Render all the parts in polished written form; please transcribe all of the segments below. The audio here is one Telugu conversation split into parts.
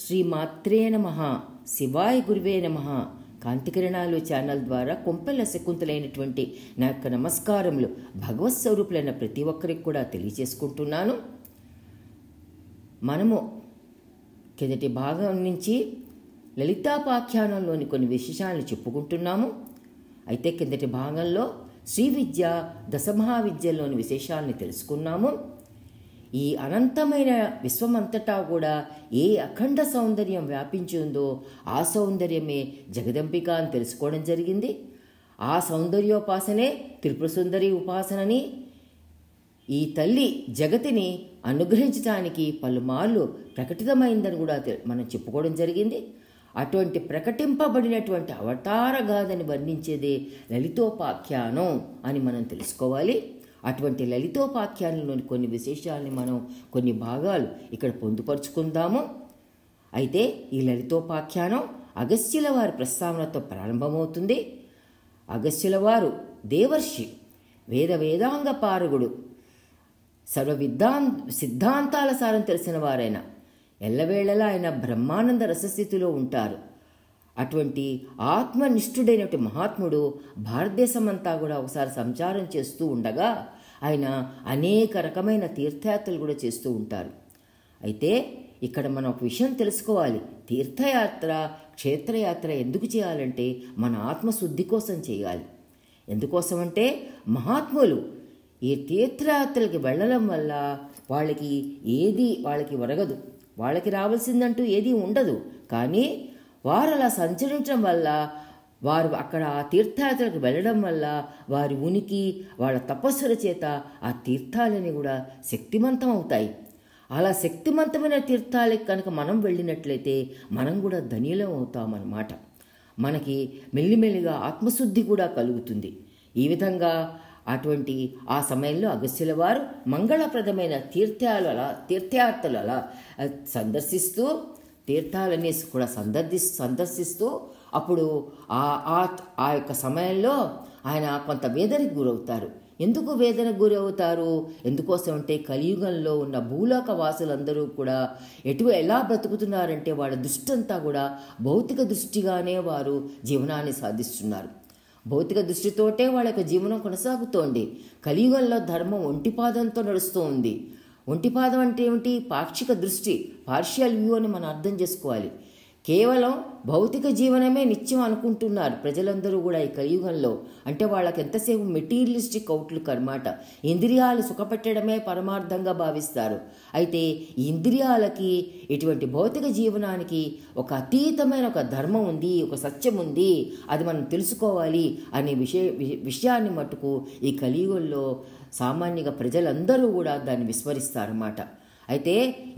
శ్రీమాత్రే నమః. శివాయ గురువే నమః. కాంతికిరణాలు ఛానల్ ద్వారా కొంపెల్ల శకుంతలైనటువంటి నా యొక్క నమస్కారములు భగవత్ స్వరూపులైన ప్రతి ఒక్కరికి కూడా తెలియజేసుకుంటున్నాను. మనము కిందటి భాగం నుంచి లలితాపాఖ్యానంలోని కొన్ని విశేషాలను చెప్పుకుంటున్నాము. అయితే కిందటి భాగంలో శ్రీ విద్య దశమహావిద్యల్లోని విశేషాలను తెలుసుకున్నాము. ఈ అనంతమైన విశ్వమంతటా కూడా ఏ అఖండ సౌందర్యం వ్యాపించి ఉందో ఆ సౌందర్యమే జగదంబిక అని తెలుసుకోవడం జరిగింది. ఆ సౌందర్యోపాసనే త్రిపుర సుందరి ఉపాసనని ఈ తల్లి జగతిని అనుగ్రహించడానికి పలుమార్లు ప్రకటితమైందని కూడా మనం చెప్పుకోవడం జరిగింది. అటువంటి ప్రకటింపబడినటువంటి అవతార గాథని వర్ణించేదే లలితోపాఖ్యానం అని మనం తెలుసుకోవాలి. అటువంటి లలితోపాఖ్యానంలోని కొన్ని విశేషాలని మనం కొన్ని భాగాలు ఇక్కడ పొందుపరుచుకుందాము. అయితే ఈ లలితోపాఖ్యానం అగస్త్యుల వారి ప్రస్తావనతో ప్రారంభమవుతుంది. అగస్త్యుల వారు దేవర్షి, వేదాంగ పారగుడు, సిద్ధాంతాల సారం తెలిసిన వారైన ఎల్లవేళలా ఆయన బ్రహ్మానంద రసస్థితిలో ఉంటారు. అటువంటి ఆత్మనిష్ఠుడైనటువంటి మహాత్ముడు భారతదేశమంతా కూడా ఒకసారి సంచారం చేస్తూ ఉండగా ఆయన అనేక రకమైన తీర్థయాత్రలు కూడా చేస్తూ ఉంటారు. అయితే ఇక్కడ మనం ఒక విషయం తెలుసుకోవాలి. తీర్థయాత్ర, క్షేత్రయాత్ర ఎందుకు చేయాలంటే మన ఆత్మశుద్ధి కోసం చేయాలి. ఎందుకోసం అంటే మహాత్ములు ఈ తీర్థయాత్రలకి వెళ్ళడం వల్ల వాళ్ళకి ఒరగదు, వాళ్ళకి రావాల్సిందంటూ ఏదీ ఉండదు. కానీ వారు అలా సంచరించడం వల్ల, వారు అక్కడ ఆ తీర్థయాత్రకు వెళ్ళడం వల్ల వారి ఉనికి, వాళ్ళ తపస్సుల చేత ఆ తీర్థాలని కూడా శక్తివంతం అవుతాయి. అలా శక్తివంతమైన తీర్థాలకి కనుక మనం వెళ్ళినట్లయితే మనం కూడా ధన్యులం అవుతామన్నమాట. మనకి మెల్లిమెల్లిగా ఆత్మశుద్ధి కూడా కలుగుతుంది. ఈ విధంగా అటువంటి ఆ సమయంలో అగస్త్యుల వారు మంగళప్రదమైన తీర్థయాత్రలు అలా సందర్శిస్తూ, తీర్థాలన్నీ కూడా సందర్శిస్తూ అప్పుడు ఆ యొక్క సమయంలో ఆయన కొంత వేదనకు గురవుతారు. ఎందుకు వేదనకు గురవుతారు? ఎందుకోసం అంటే కలియుగంలో ఉన్న భూలోక వాసులందరూ కూడా ఎలా బ్రతుకుతున్నారంటే వాళ్ళ దృష్టి అంతా కూడా భౌతిక దృష్టిగానే వారు జీవనాన్ని సాధిస్తున్నారు. భౌతిక దృష్టితోటే వాళ్ళ యొక్క జీవనం కొనసాగుతోంది. కలియుగంలో ధర్మం ఒంటిపాదంతో నడుస్తూ ఉంది. ఒంటిపాదం అంటే ఏమిటి? పాక్షిక దృష్టి, పార్షియల్ వ్యూ అని మనం అర్థం చేసుకోవాలి. కేవలం భౌతిక జీవనమే నిత్యం అనుకుంటున్నారు ప్రజలందరూ కూడా ఈ కలియుగంలో. అంటే వాళ్ళకి ఎంతసేపు మెటీరియలిస్టిక్ అవుట్లుక్ అన్నమాట. ఇంద్రియాలు సుఖపెట్టడమే పరమార్థంగా భావిస్తారు. అయితే ఈ ఇంద్రియాలకి, ఇటువంటి భౌతిక జీవనానికి ఒక అతీతమైన ఒక ధర్మం ఉంది, ఒక సత్యం ఉంది, అది మనం తెలుసుకోవాలి అనే విషయాన్ని మట్టుకు ఈ కలియుగంలో సామాన్యంగా ప్రజలందరూ కూడా దాన్ని విస్మరిస్తారన్నమాట. అయితే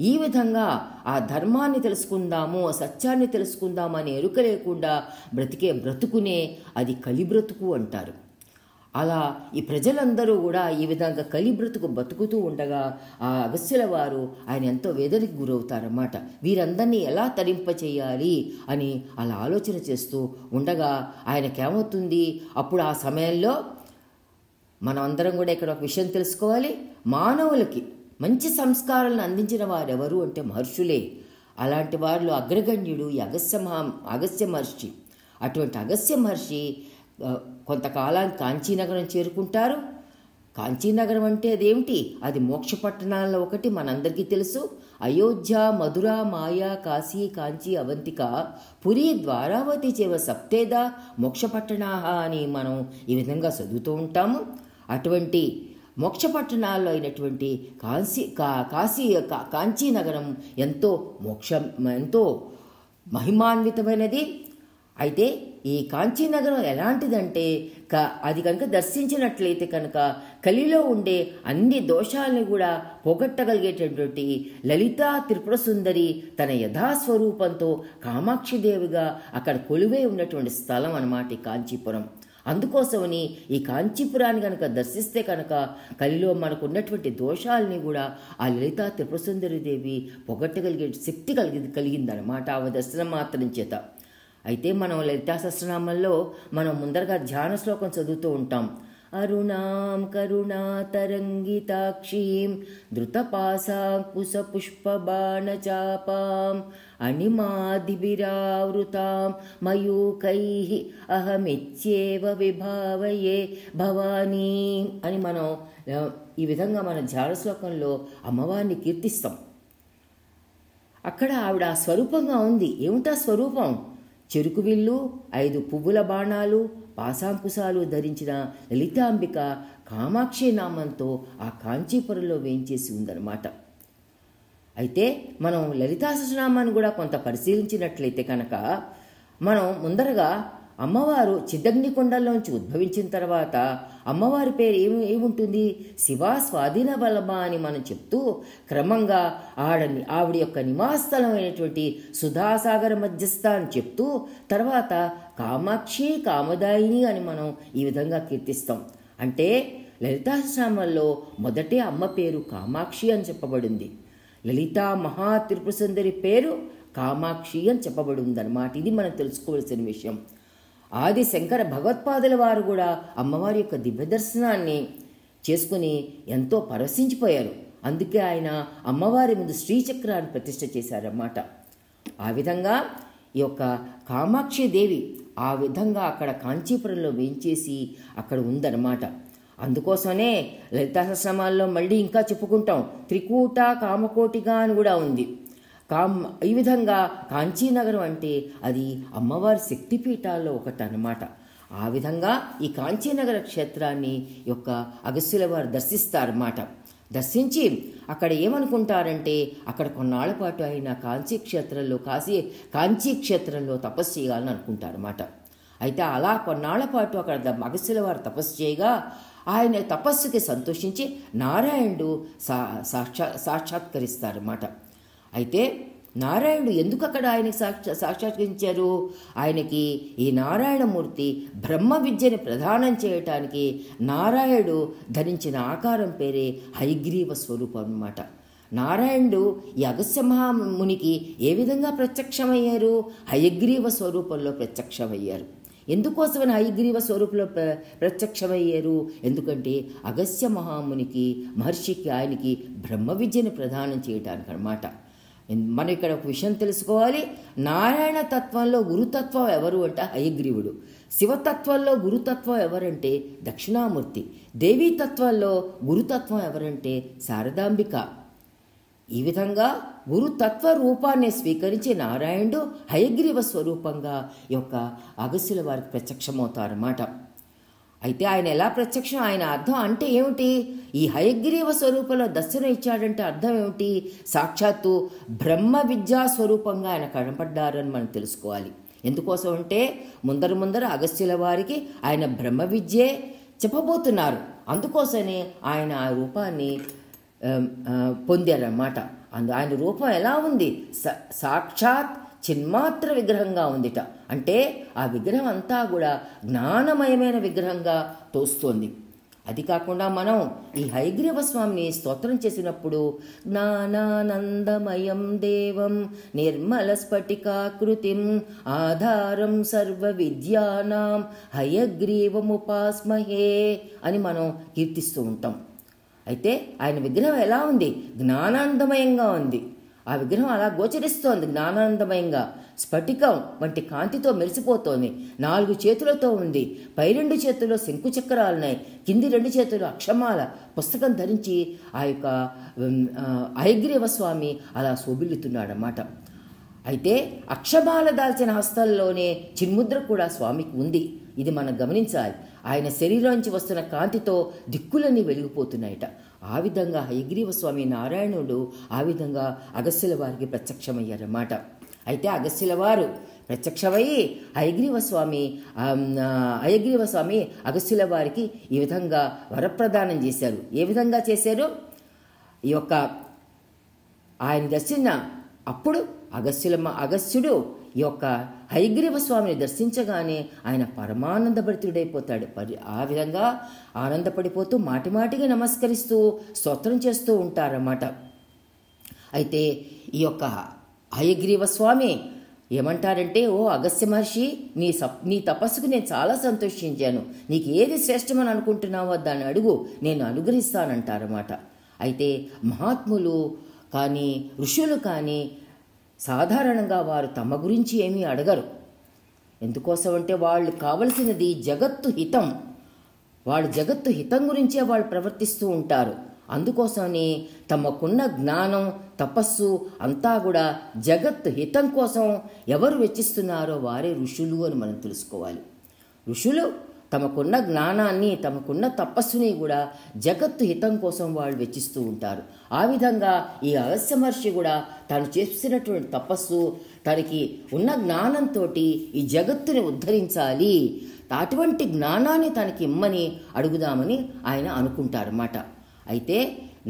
ఈ విధంగా ఆ ధర్మాన్ని తెలుసుకుందాము, ఆ సత్యాన్ని తెలుసుకుందాము అని ఎరుక లేకుండా బ్రతికే బ్రతుకునే అది కలిబ్రతుకు అంటారు. అలా ఈ ప్రజలందరూ కూడా ఈ విధంగా కలిబ్రతుకు బతుకుతూ ఉండగా ఆ అగస్త్యుల వారు ఆయన ఎంతో వేదనకి గురవుతారన్నమాట. వీరందరినీ ఎలా తరింపచేయాలి అని అలా ఆలోచన చేస్తూ ఉండగా ఆయనకేమవుతుంది? అప్పుడు ఆ సమయంలో మనం అందరం కూడా ఇక్కడ ఒక విషయం తెలుసుకోవాలి. మానవులకి మంచి సంస్కారాలను అందించిన వారెవరు అంటే మహర్షులే. అలాంటి వారిలో అగ్రగణ్యుడు ఈ అగస్త్య మహర్షి. అటువంటి అగస్త్య మహర్షి కొంతకాలానికి కాంచీనగరం చేరుకుంటారు. కాంచీనగరం అంటే అదేమిటి? అది మోక్ష పట్టణాల్లో ఒకటి, మనందరికీ తెలుసు. అయోధ్య, మధుర, మాయా, కాశీ, కాంచీ, అవంతిక, పురి, ద్వారావతి చేవ సప్తేద మోక్ష పట్టణాహ అని మనం ఈ విధంగా చదువుతూ ఉంటాము. అటువంటి మోక్ష పట్టణాల్లో అయినటువంటి కాంచీ నగరం ఎంతో మహిమాన్వితమైనది. అయితే ఈ కాంచీ నగరం ఎలాంటిదంటే అది కనుక దర్శించినట్లయితే కనుక కలిలో ఉండే అన్ని దోషాలను కూడా పోగొట్టగలిగేటటువంటి లలితా త్రిపుర సుందరి తన యథాస్వరూపంతో కామాక్షిదేవిగా అక్కడ కొలువై ఉన్నటువంటి స్థలం అన్నమాట ఈ కాంచీపురం. అందుకోసమని ఈ కాంచీపురాన్ని కనుక దర్శిస్తే కనుక కలిలో మనకు ఉన్నటువంటి దోషాలని కూడా ఆ లలితా త్రిపుర సుందరి దేవి పొగట్టగలిగే శక్తి కలిగిందనమాట ఆ దర్శనం మాత్రం చేత. అయితే మనం లలితా సహస్రనామంలో మనం ముందరగా ధ్యాన శ్లోకం చదువుతూ ఉంటాం. అరుణాం కరుణాతరంగితాక్షీం ధృతపాశాంకుశపుష్పబాణచాపాం అణిమాదిభిరావృతాం మయూకైః అహమిత్యేవ విభావయే భవానీం అని మనం ఈ విధంగా మన ధ్యాన శ్లోకంలో అమ్మవారిని కీర్తిస్తాం. అక్కడ ఆవిడ స్వరూపంగా ఉంది. ఏమిటా స్వరూపం? చెరుకు విల్లు, 5 పువ్వుల బాణాలు, పాశాంకుశాలు ధరించిన లలితాంబిక కామాక్షి నామంతో ఆ కాంచీపురంలో వేయించేసి ఉందన్నమాట. అయితే మనం లలితా సహస్రనామాన్ని కూడా కొంత పరిశీలించినట్లయితే కనుక మనం ముందరగా అమ్మవారు చిద్దగ్నికొండల్లోంచి ఉద్భవించిన తర్వాత అమ్మవారి పేరు ఏముంటుంది? శివా స్వాధీన బలమ అని మనం చెప్తూ క్రమంగా ఆవిడ యొక్క నివాసస్థలమైనటువంటి సుధాసాగర మధ్యస్థ అని చెప్తూ తర్వాత కామాక్షి కామదాయిని అని మనం ఈ విధంగా కీర్తిస్తాం. అంటే లలితా సహస్రనామంలో మొదటే అమ్మ పేరు కామాక్షి అని చెప్పబడింది. లలితా మహా త్రిపుర సుందరి పేరు కామాక్షి అని చెప్పబడి ఉందన్నమాట. ఇది మనం తెలుసుకోవాల్సిన విషయం. ఆది శంకర భగవత్పాదుల వారు కూడా అమ్మవారి యొక్క దివ్య దర్శనాన్ని చేసుకుని ఎంతో పరవశించిపోయారు. అందుకే ఆయన అమ్మవారి ముందు శ్రీచక్రాన్ని ప్రతిష్ఠ చేశారన్నమాట. ఆ విధంగా ఈ యొక్క కామాక్షి దేవి ఆ విధంగా అక్కడ కాంచీపురంలో వేయించేసి అక్కడ ఉందన్నమాట. అందుకోసమే లలితా సహస్రనామాల్లో మళ్ళీ ఇంకా చెప్పుకుంటాం, త్రికూట కామకోటిగా అని కూడా ఉంది. ఈ విధంగా కాంచీనగరం అంటే అది అమ్మవారి శక్తిపీఠాల్లో ఒకటి అన్నమాట. ఆ విధంగా ఈ కాంచీనగర క్షేత్రాన్ని యొక్క అగస్త్యుల వారు దర్శిస్తారన్నమాట. దర్శించి అక్కడ ఏమనుకుంటారంటే అక్కడ కొన్నాళ్ల పాటు ఆయన కాంచీ క్షేత్రంలో తపస్సు చేయాలని అనుకుంటారన్నమాట. అయితే అలా కొన్నాళ్ల పాటు అక్కడ అగస్త్యుల వారు తపస్సు చేయగా ఆయన తపస్సుకి సంతోషించి నారాయణుడు సాక్షాత్కరిస్తారన్నమాట. అయితే నారాయణుడు ఎందుకు అక్కడ ఆయనకి సాక్షాత్కరించారు? ఆయనకి ఈ నారాయణమూర్తి బ్రహ్మ విద్యని ప్రదానం చేయటానికి నారాయణుడు ధరించిన ఆకారం పేరే హయగ్రీవ స్వరూపం అన్నమాట. నారాయణుడు ఈ అగస్త్య మహామునికి ఏ విధంగా ప్రత్యక్షమయ్యారు? హయగ్రీవ స్వరూపంలో ప్రత్యక్షమయ్యారు. ఎందుకోసమని హయగ్రీవ స్వరూపంలో ప్రత్యక్షమయ్యారు? ఎందుకంటే అగస్త్య మహామునికి మహర్షికి ఆయనకి బ్రహ్మ విద్యను ప్రదానం చేయటానికి అన్నమాట. మనం ఇక్కడ ఒక విషయం తెలుసుకోవాలి. నారాయణ తత్వంలో గురుతత్వం ఎవరు అంటే హయగ్రీవుడు. శివతత్వంలో గురుతత్వం ఎవరంటే దక్షిణామూర్తి. దేవీ తత్వంలో గురుతత్వం ఎవరంటే శారదాంబిక. ఈ విధంగా గురుతత్వ రూపాన్ని స్వీకరించి నారాయణుడు హయగ్రీవ స్వరూపంగా ఈ యొక్క అగస్త్యుల వారికి ప్రత్యక్షమవుతారన్నమాట. అయితే ఆయన ఎలా ప్రత్యక్షం? ఆయన అర్థం అంటే ఏమిటి? ఈ హయగ్రీవ స్వరూపంలో దర్శనం ఇచ్చాడంటే అర్థం ఏమిటి? సాక్షాత్తు బ్రహ్మ విద్యా స్వరూపంగా ఆయన కనపడ్డారని మనం తెలుసుకోవాలి. ఎందుకోసం అంటే ముందర అగస్త్యుల వారికి ఆయన బ్రహ్మ విద్యే చెప్పబోతున్నారు. అందుకోసమే ఆయన ఆ రూపాన్ని పొందారన్నమాట. ఆయన రూపం ఎలా ఉంది? సాక్షాత్ చిన్మాత్ర విగ్రహంగా ఉందిట. అంటే ఆ విగ్రహం అంతా కూడా జ్ఞానమయమైన విగ్రహంగా తోస్తోంది. అది కాకుండా మనం ఈ హయగ్రీవ స్వామిని స్తోత్రం చేసినప్పుడు జ్ఞానానందమయం దేవం నిర్మల స్ఫటికాకృతిం ఆధారం సర్వ విద్యానాం హయగ్రీవముపాస్మహే అని మనం కీర్తిస్తూ ఉంటాం. అయితే ఆయన విగ్రహం ఎలా ఉంది? జ్ఞానానందమయంగా ఉంది. ఆ విగ్రహం అలా గోచరిస్తోంది, జ్ఞానానందమయంగా స్ఫటికం వంటి కాంతితో మెరిసిపోతోంది. 4 చేతులతో ఉంది. పై 2 చేతుల్లో శంకుచక్రాలున్నాయి, కింది 2 చేతులు అక్షమాల పుస్తకం ధరించి ఆ యొక్క హయగ్రీవ స్వామి అలా శోభిల్లుతున్నాడన్నమాట. అయితే అక్షమాల దాల్చిన హస్తాల్లోనే చిన్ముద్ర కూడా స్వామికి ఉంది. ఇది మనం గమనించాలి. ఆయన శరీరంలోంచి వస్తున్న కాంతితో దిక్కులన్నీ వెలిగిపోతున్నాయట. ఆ విధంగా హయగ్రీవ స్వామి నారాయణుడు ఆ విధంగా అగస్త్యుల వారికి ప్రత్యక్షమయ్యారన్నమాట. అయితే అగస్త్యుల వారు ప్రత్యక్షమయ్యి హయగ్రీవ స్వామి అగస్త్యుల వారికి ఈ విధంగా వరప్రదానం చేశారు. ఏ విధంగా చేశారు? ఈ యొక్క ఆయన దర్శన అప్పుడు అగస్త్యుడు ఈ యొక్క హయగ్రీవ స్వామిని దర్శించగానే ఆయన పరమానందభరితుడైపోతాడు. ఆ విధంగా ఆనందపడిపోతూ మాటిమాటిగా నమస్కరిస్తూ స్తోత్రం చేస్తూ ఉంటారన్నమాట. అయితే ఈ యొక్క హయగ్రీవ స్వామి ఏమంటారంటే, ఓ అగస్త్య మహర్షి, నీ తపస్సుకు నేను చాలా సంతోషించాను. నీకు ఏది శ్రేష్టమని అనుకుంటున్నావో దాన్ని అడుగు, నేను అనుగ్రహిస్తానంటారన్నమాట. అయితే మహాత్ములు కానీ ఋషులు కానీ సాధారణంగా వారు తమ గురించి ఏమీ అడగరు. ఎందుకోసం అంటే వాళ్ళు కావలసినది జగత్తు హితం. వాళ్ళు జగత్తు హితం గురించే వాళ్ళు ప్రవర్తిస్తూ ఉంటారు. అందుకోసమని తమకున్న జ్ఞానం, తపస్సు అంతా కూడా జగత్ హితం కోసం ఎవరు వెచ్చిస్తున్నారో వారే ఋషులు అని మనం తెలుసుకోవాలి. ఋషులు తమకున్న జ్ఞానాన్ని, తమకున్న తపస్సుని కూడా జగత్తు హితం కోసం వాళ్ళు వెచ్చిస్తూ ఉంటారు. ఆ విధంగా ఈ అగస్త్య మహర్షి కూడా తాను చేసినటువంటి తపస్సు, తనకి ఉన్న జ్ఞానంతో ఈ జగత్తుని ఉద్ధరించాలి, అటువంటి జ్ఞానాన్ని తనకి ఇమ్మని అడుగుదామని ఆయన అనుకుంటారన్నమాట. అయితే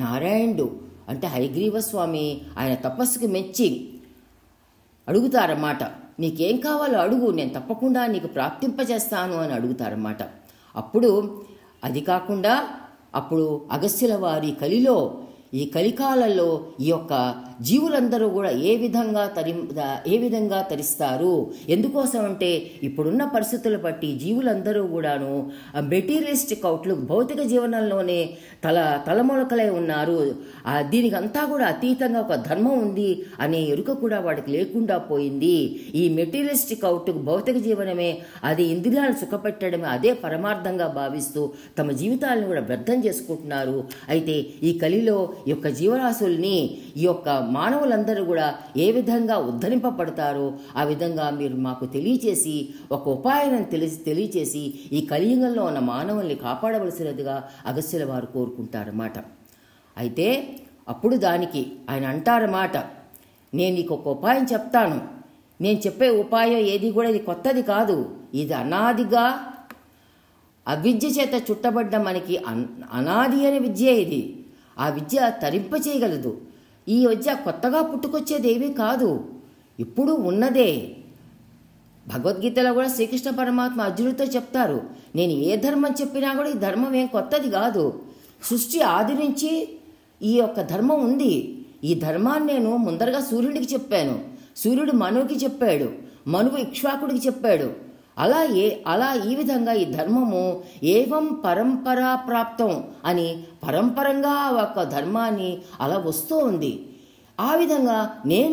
నారాయణుడు అంటే హయగ్రీవ స్వామి ఆయన తపస్సుకి మెచ్చి అడుగుతారన్నమాట. నీకేం కావాలో అడుగు, నేను తప్పకుండా నీకు ప్రాప్తింపజేస్తాను అని అడుగుతారన్నమాట. అప్పుడు అది కాకుండా అప్పుడు అగస్త్యుల వారి కలిలో, ఈ కలికాలలో ఈ యొక్క జీవులందరూ కూడా ఏ విధంగా తరిస్తారు. ఎందుకోసం అంటే ఇప్పుడున్న పరిస్థితులు బట్టి జీవులందరూ కూడాను మెటీరియలిస్టిక్ అవుట్లుక్, భౌతిక జీవనంలోనే తలములకలై ఉన్నారు. దీనికి అంతా కూడా అతీతంగా ఒక ధర్మం ఉంది అనే ఎరుక కూడా వాడికి లేకుండా పోయింది. ఈ మెటీరియలిస్టిక్ అవుట్లుక్, భౌతిక జీవనమే, అది ఇంద్రియాలను సుఖపెట్టడమే, అదే పరమార్థంగా భావిస్తూ తమ జీవితాలను కూడా వ్యర్థం చేసుకుంటున్నారు. అయితే ఈ కలిలో ఈ యొక్క జీవరాశుల్ని, ఈ యొక్క మానవులందరూ కూడా ఏ విధంగా ఉద్ధరింపబడతారో ఆ విధంగా మీరు మాకు తెలియచేసి, ఒక ఉపాయాన్ని తెలియచేసి ఈ కలియుగంలో ఉన్న మానవుల్ని కాపాడవలసినదిగా అగస్త్యుల వారు కోరుకుంటారన్నమాట. అయితే అప్పుడు దానికి ఆయన అంటారన్నమాట, నేను నీకు ఒక ఉపాయం చెప్తాను. నేను చెప్పే ఉపాయం ఏది కూడా ఇది కొత్తది కాదు, ఇది అనాదిగా అవిద్య చేత చుట్టబడ్డ మనకి అనాది అనే విద్య ఇది. ఆ విద్య తరింపచేయగలదు. ఈ విద్య కొత్తగా పుట్టుకొచ్చేది ఏమీ కాదు, ఇప్పుడు ఉన్నదే. భగవద్గీతలో కూడా శ్రీకృష్ణ పరమాత్మ అర్జునుడితో చెప్తారు, నేను ఏ ధర్మం చెప్పినా కూడా ఈ ధర్మం ఏం కొత్తది కాదు. సృష్టి ఆది నుంచి ఈ యొక్క ధర్మం ఉంది. ఈ ధర్మాన్ని నేను ముందరగా సూర్యుడికి చెప్పాను, సూర్యుడు మనువుకి చెప్పాడు, మనువు ఇక్ష్వాకుడికి చెప్పాడు. అలా ఈ విధంగా ఈ ధర్మము ఏవం పరంపరా ప్రాప్తం అని పరంపరంగా ఒక ధర్మాన్ని అలా వస్తూ ఉంది. ఆ విధంగా నేను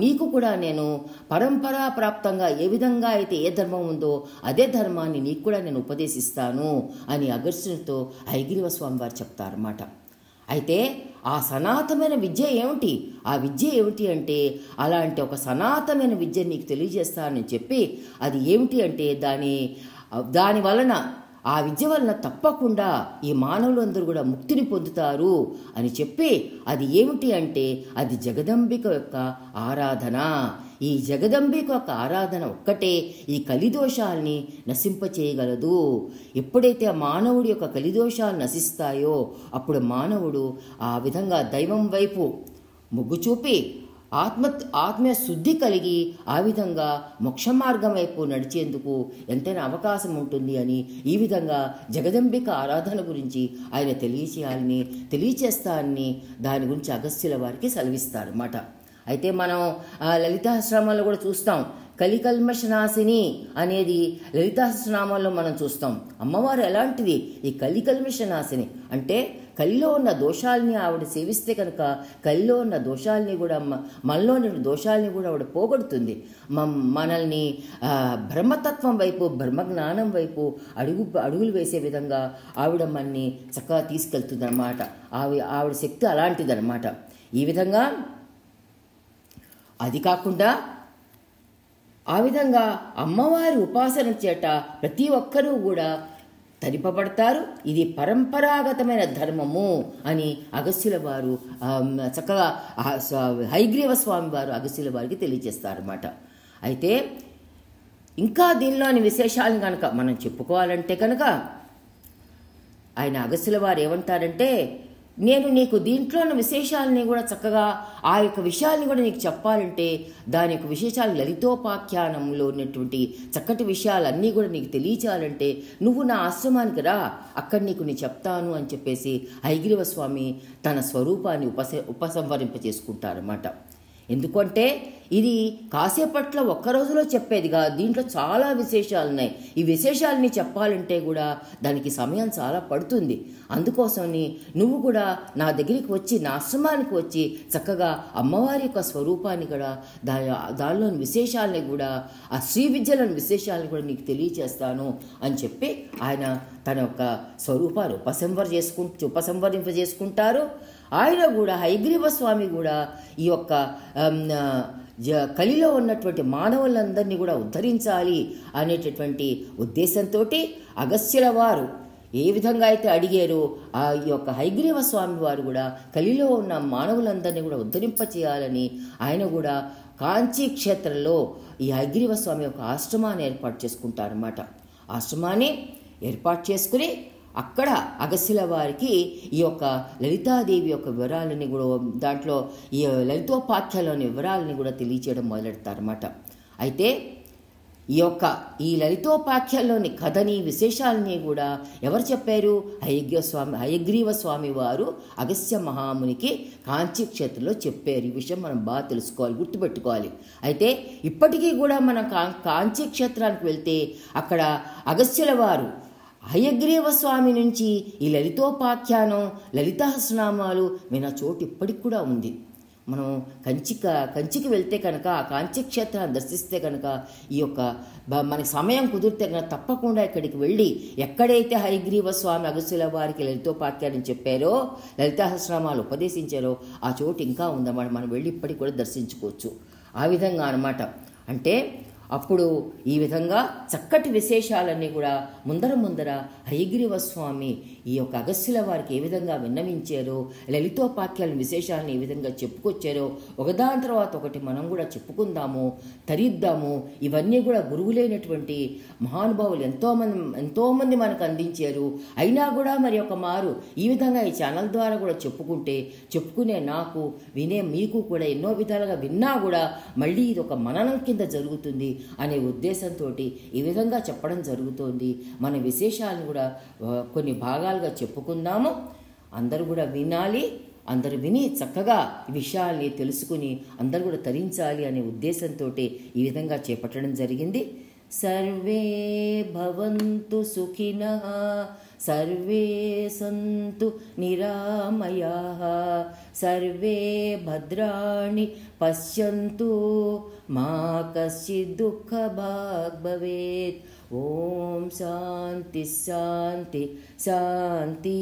నీకు కూడా నేను పరంపరా ప్రాప్తంగా ఏ విధంగా అయితే ఏ ధర్మం ఉందో అదే ధర్మాన్ని నీకు కూడా నేను ఉపదేశిస్తాను అని అగస్త్యునితో హయగ్రీవ స్వామి వారు చెప్తారన్నమాట. అయితే ఆ సనాతనమైన విద్య ఏమిటి, ఆ విద్య ఏమిటి అంటే, అలాంటి ఒక సనాతనమైన విద్య నీకు తెలియజేస్తానని చెప్పి, అది ఏమిటి అంటే దాని వలన, ఆ విద్య వలన తప్పకుండా ఈ మానవులందరూ కూడా ముక్తిని పొందుతారు అని చెప్పి, అది ఏమిటి అంటే అది జగదంబిక యొక్క ఆరాధన. ఈ జగదంబిక యొక్క ఆరాధన ఒక్కటే ఈ కలిదోషాల్ని నశింపచేయగలదు. ఎప్పుడైతే ఆ మానవుడి యొక్క కలిదోషాలు నశిస్తాయో అప్పుడు మానవుడు ఆ విధంగా దైవం వైపు మొగ్గు చూపి ఆత్మీయ శుద్ధి కలిగి ఆ విధంగా మోక్ష మార్గం వైపు నడిచేందుకు ఎంతైనా అవకాశం ఉంటుంది అని ఈ విధంగా జగదంబిక ఆరాధన గురించి ఆయన తెలియచేస్తానని దాని గురించి అగస్త్యుల వారికి సెలవిస్తారన్నమాట. అయితే మనం లలితాశ్రమాల్లో కూడా చూస్తాం, కలికల్మషనాశిని అనేది లలితాశ్రమాల్లో మనం చూస్తాం. అమ్మవారు ఎలాంటిది, ఈ కలికల్మషనాశిని అంటే కలిలో ఉన్న దోషాలని ఆవిడ సేవిస్తే కనుక కలిలో ఉన్న దోషాలని కూడా, మనలోని దోషాలని కూడా ఆవిడ పోగొడుతుంది. మనల్ని బ్రహ్మతత్వం వైపు, బ్రహ్మజ్ఞానం వైపు అడుగులు వేసే విధంగా ఆవిడ మనని చక్కగా తీసుకెళ్తుంది అన్నమాట. ఆవిడ శక్తి అలాంటిదన్నమాట. ఈ విధంగా అది కాకుండా ఆ విధంగా అమ్మవారి ఉపాసన చేట ప్రతి ఒక్కరూ కూడా తరింపబడతారు. ఇది పరంపరాగతమైన ధర్మము అని అగస్త్యుల వారు చక్కగా హయగ్రీవ స్వామి వారు అగస్త్యుల వారికి తెలియజేస్తారన్నమాట. అయితే ఇంకా దీనిలోని విశేషాలను కనుక మనం చెప్పుకోవాలంటే కనుక ఆయన అగస్త్యుల వారు ఏమంటారంటే, నేను నీకు దీంట్లోని విశేషాలని కూడా చక్కగా ఆ యొక్క విషయాల్ని కూడా నీకు చెప్పాలంటే దాని యొక్క విశేషాలు లలితోపాఖ్యానంలో ఉన్నటువంటి చక్కటి విషయాలన్నీ కూడా నీకు తెలియచాలంటే నువ్వు నా ఆశ్రమానికి రా, అక్కడ నేను చెప్తాను అని చెప్పేసి హయగ్రీవ స్వామి తన స్వరూపాన్ని ఉపసంహరింప చేసుకుంటారన్నమాట. ఎందుకంటే ఇది కాసేపట్లో ఒక్క రోజులో చెప్పేది కాదు, దీంట్లో చాలా విశేషాలు ఉన్నాయి. ఈ విశేషాలని చెప్పాలంటే కూడా దానికి సమయం చాలా పడుతుంది. అందుకోసమని నువ్వు కూడా నా దగ్గరికి వచ్చి, నా ఆశ్రమానికి వచ్చి చక్కగా అమ్మవారి యొక్క స్వరూపాన్ని కూడా దానిలోని విశేషాలని కూడా, ఆ శ్రీ విద్యలోని విశేషాలను కూడా నీకు తెలియచేస్తాను అని చెప్పి ఆయన తన యొక్క స్వరూపాలు ఉపసంహరింపజేసుకుంటారు. ఆయన కూడా హయగ్రీవ స్వామి కూడా ఈ యొక్క కలిలో ఉన్నటువంటి మానవులందరినీ కూడా ఉద్ధరించాలి అనేటటువంటి ఉద్దేశంతో అగస్త్యుల వారు ఏ విధంగా అయితే అడిగారో ఆ యొక్క హయగ్రీవ స్వామి వారు కూడా కలిలో ఉన్న మానవులందరినీ కూడా ఉద్ధరింపచేయాలని ఆయన కూడా కాంచీ క్షేత్రంలో ఈ హయగ్రీవ స్వామి యొక్క ఆశ్రమాన్ని ఏర్పాటు చేసుకుంటారన్నమాట. ఆశ్రమాన్ని ఏర్పాటు చేసుకుని అక్కడ అగస్త్యుల వారికి ఈ యొక్క లలితాదేవి యొక్క వివరాలని కూడా, దాంట్లో ఈ లలితోపాఖ్యాలోని వివరాలని కూడా తెలియచేయడం మొదలెడతారన్నమాట. అయితే ఈ లలితోపాఖ్యాల్లోని కథని, విశేషాలని కూడా ఎవరు చెప్పారు? హయగ్రీవ స్వామి వారు అగస్త్య మహామునికి కాంచీ క్షేత్రంలో చెప్పారు. ఈ విషయం మనం బాగా తెలుసుకోవాలి, గుర్తుపెట్టుకోవాలి. అయితే ఇప్పటికీ కూడా మనం కాంచీ క్షేత్రానికి వెళ్తే అక్కడ అగస్త్యుల వారు హయగ్రీవ స్వామి నుంచి ఈ లలితోపాఖ్యానం, లలితాసనామాలు విన్న చోటు ఇప్పటికి కూడా ఉంది. మనం కంచికి వెళ్తే కనుక, ఆ కాంచీ క్షేత్రాన్ని దర్శిస్తే కనుక, ఈ యొక్క మనకి సమయం కుదిరితే కనుక తప్పకుండా ఇక్కడికి వెళ్ళి ఎక్కడైతే హయగ్రీవ స్వామి అగస్త్యుల వారికి లలితోపాఖ్యానం చెప్పారో, లలితాసనామాలు ఉపదేశించారో ఆ చోటు ఇంకా ఉందన్నమాట. మనం వెళ్ళి ఇప్పటికి కూడా దర్శించుకోవచ్చు. ఆ విధంగా అన్నమాట. అంటే అప్పుడు ఈ విధంగా చక్కటి విశేషాలన్నీ కూడా ముందర హయగ్రీవ స్వామి ఈ యొక్క అగస్త్యుల వారికి ఏ విధంగా విన్నవించారో, లలితోపాఖ్యాల విశేషాలను ఏ విధంగా చెప్పుకొచ్చారో ఒకదాని తర్వాత ఒకటి మనం కూడా చెప్పుకుందాము, తరిద్దాము. ఇవన్నీ కూడా గురువులైనటువంటి మహానుభావులు ఎంతోమంది మనకు అందించారు. అయినా కూడా మరి ఒక మారు ఈ విధంగా ఈ ఛానల్ ద్వారా కూడా చెప్పుకునే నాకు, వినే మీకు కూడా ఎన్నో విధాలుగా విన్నా కూడా మళ్ళీ ఇది ఒక మననం కింద జరుగుతుంది అనే ఉద్దేశంతో ఈ విధంగా చెప్పడం జరుగుతోంది. మన విశేషాలను కూడా కొన్ని భాగాలుగా చెప్పుకుందాము. అందరూ కూడా వినాలి, అందరూ విని చక్కగా ఈ విషయాల్ని తెలుసుకుని అందరూ కూడా తరించాలి అనే ఉద్దేశంతో ఈ విధంగా చేపట్టడం జరిగింది. సర్వే భవంతు సుఖినః, సర్వే సంతు నిరామయాః, సర్వే భద్రాణి పశ్యంతు, మా కశ్చిద్ దుఃఖభాగ్ భవేత్. ఓం శాంతి శాంతి శాంతి.